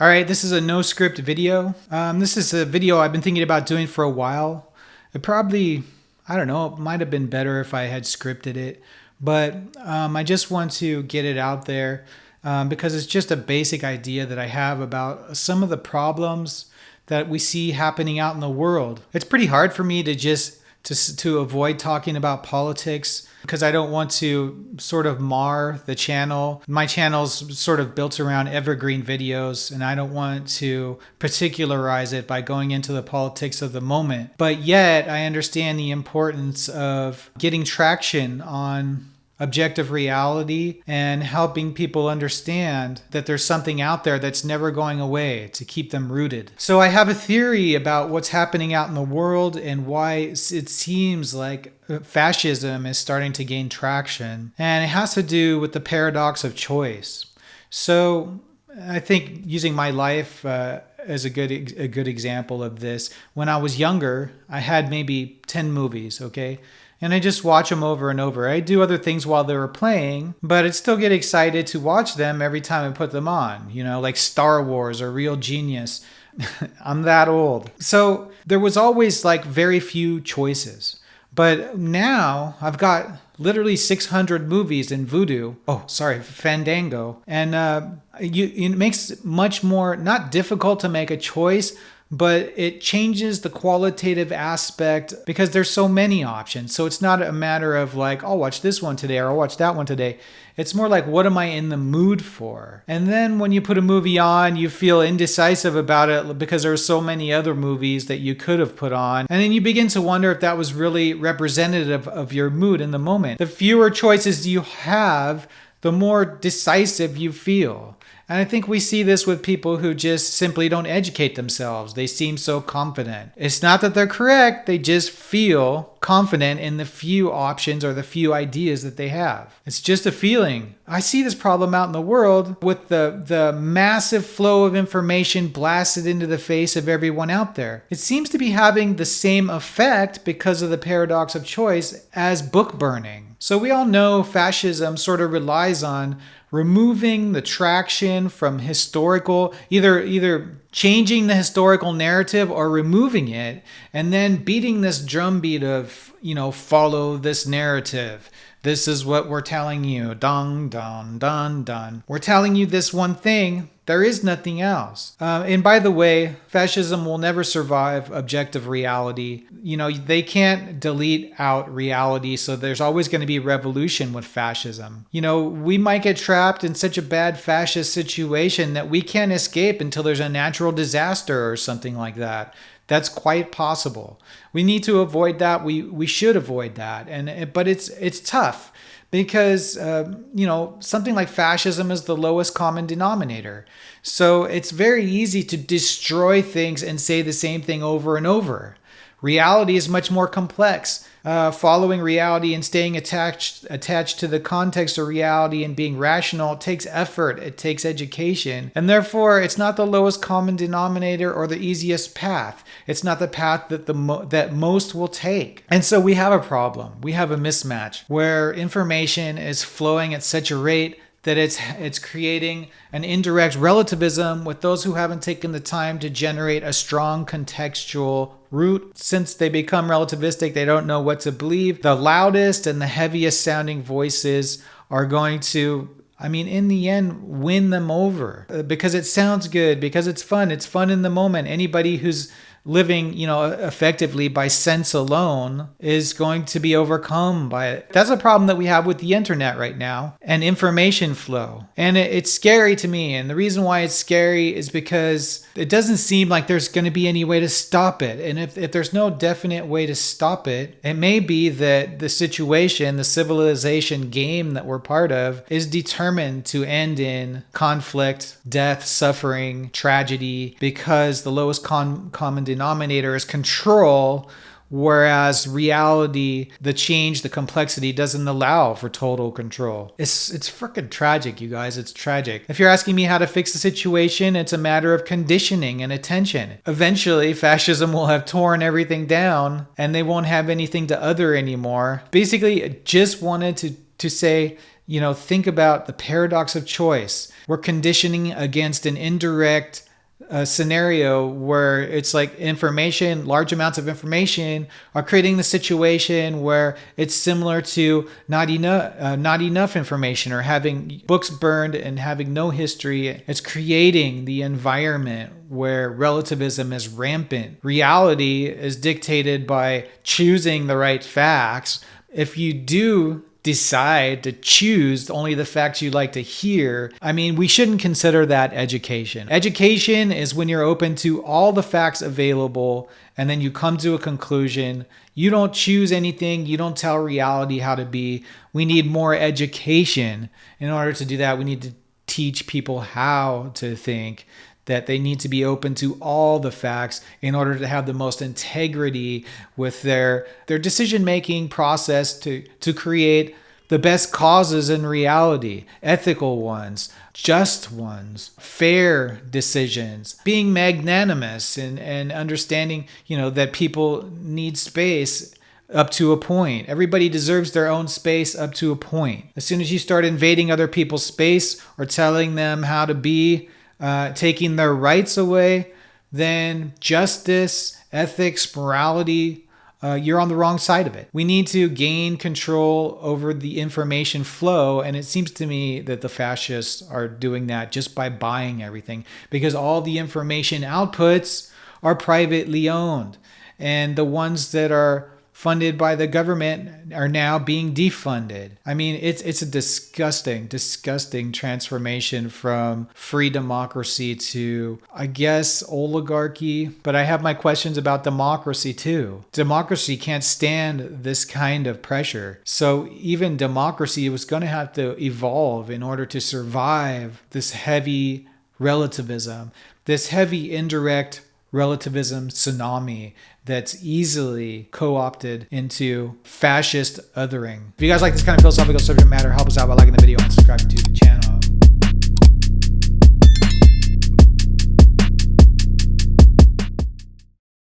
All right, this is a no script video. This is a video I've been thinking about doing for a while. It probably, I don't know, it might have been better if I had scripted it, but I just want to get it out there because it's just a basic idea that I have about some of the problems that we see happening out in the world. It's pretty hard for me to avoid talking about politics because I don't want to sort of mar the channel. My channel's sort of built around evergreen videos, and I don't want to particularize it by going into the politics of the moment. But yet, I understand the importance of getting traction on objective reality and helping people understand that there's something out there that's never going away to keep them rooted. So I have a theory about what's happening out in the world and why it seems like fascism is starting to gain traction. And it has to do with the paradox of choice. So I think using my life as a good example of this, when I was younger, I had maybe 10 movies, okay? And I just watch them over and over. I do other things while they were playing, but I'd still get excited to watch them every time I put them on, like Star Wars or Real Genius. I'm that old. So there was always like very few choices. But now I've got literally 600 movies in Fandango. And it makes it much more, not difficult to make a choice, but it changes the qualitative aspect because there's so many options. So it's not a matter of like, I'll watch this one today or I'll watch that one today. It's more like, what am I in the mood for? And then when you put a movie on, you feel indecisive about it because there are so many other movies that you could have put on. And then you begin to wonder if that was really representative of your mood in the moment. The fewer choices you have, the more decisive you feel. And I think we see this with people who just simply don't educate themselves. They seem so confident. It's not that they're correct. They just feel confident in the few options or the few ideas that they have. It's just a feeling. I see this problem out in the world with the massive flow of information blasted into the face of everyone out there. It seems to be having the same effect because of the paradox of choice as book burning. So we all know fascism sort of relies on removing the traction from historical, either changing the historical narrative or removing it, and then beating this drumbeat of, follow this narrative. This is what we're telling you. Dun, dun, dun, dun. We're telling you this one thing. There is nothing else. And by the way, fascism will never survive objective reality. They can't delete out reality, so there's always going to be revolution with fascism. We might get trapped in such a bad fascist situation that we can't escape until there's a natural disaster or something like that. That's quite possible. We need to avoid that. We should avoid that. But it's tough. Because, something like fascism is the lowest common denominator. So it's very easy to destroy things and say the same thing over and over. Reality is much more complex. Following reality and staying attached to the context of reality and being rational takes effort. It takes education. And therefore, it's not the lowest common denominator or the easiest path. It's not the path that most will take. And so we have a problem. We have a mismatch where information is flowing at such a rate that it's creating an indirect relativism with those who haven't taken the time to generate a strong contextual root. Since they become relativistic, they don't know what to believe. The loudest and the heaviest sounding voices are going to, in the end, win them over because it sounds good, because it's fun. It's fun in the moment. Anybody who's living, effectively by sense alone is going to be overcome by it. That's a problem that we have with the internet right now and information flow. And it's scary to me. And the reason why it's scary is because it doesn't seem like there's going to be any way to stop it. And if there's no definite way to stop it, it may be that the situation, the civilization game that we're part of is determined to end in conflict, death, suffering, tragedy, because the lowest common denominator is control, whereas reality, the change, the complexity doesn't allow for total control. It's freaking tragic, you guys. It's tragic. If you're asking me how to fix the situation, it's a matter of conditioning and attention. Eventually, fascism will have torn everything down and they won't have anything to other anymore. Basically, I just wanted to say think about the paradox of choice. We're conditioning against an indirect scenario where it's like large amounts of information are creating the situation where it's similar to not enough information, or having books burned and having no history. It's creating the environment where relativism is rampant. Reality is dictated by choosing the right facts. If you do decide to choose only the facts you like to hear, we shouldn't consider that education. Education is when you're open to all the facts available and then you come to a conclusion. You don't choose anything. You don't tell reality how to be. We need more education. In order to do that, we need to teach people how to think, that they need to be open to all the facts in order to have the most integrity with their decision-making process to create the best causes in reality, ethical ones, just ones, fair decisions, being magnanimous and understanding, that people need space up to a point. Everybody deserves their own space up to a point. As soon as you start invading other people's space or telling them how to be, taking their rights away, then justice, ethics, morality, you're on the wrong side of it. We need to gain control over the information flow, and it seems to me that the fascists are doing that just by buying everything, because all the information outputs are privately owned, and the ones that are funded by the government are now being defunded. It's a disgusting transformation from free democracy to, I guess, oligarchy. But I have my questions about democracy too. Democracy can't stand this kind of pressure. So even democracy was going to have to evolve in order to survive this heavy relativism, this heavy indirect relativism tsunami that's easily co-opted into fascist othering. If you guys like this kind of philosophical subject matter, help us out by liking the video and subscribing to the channel.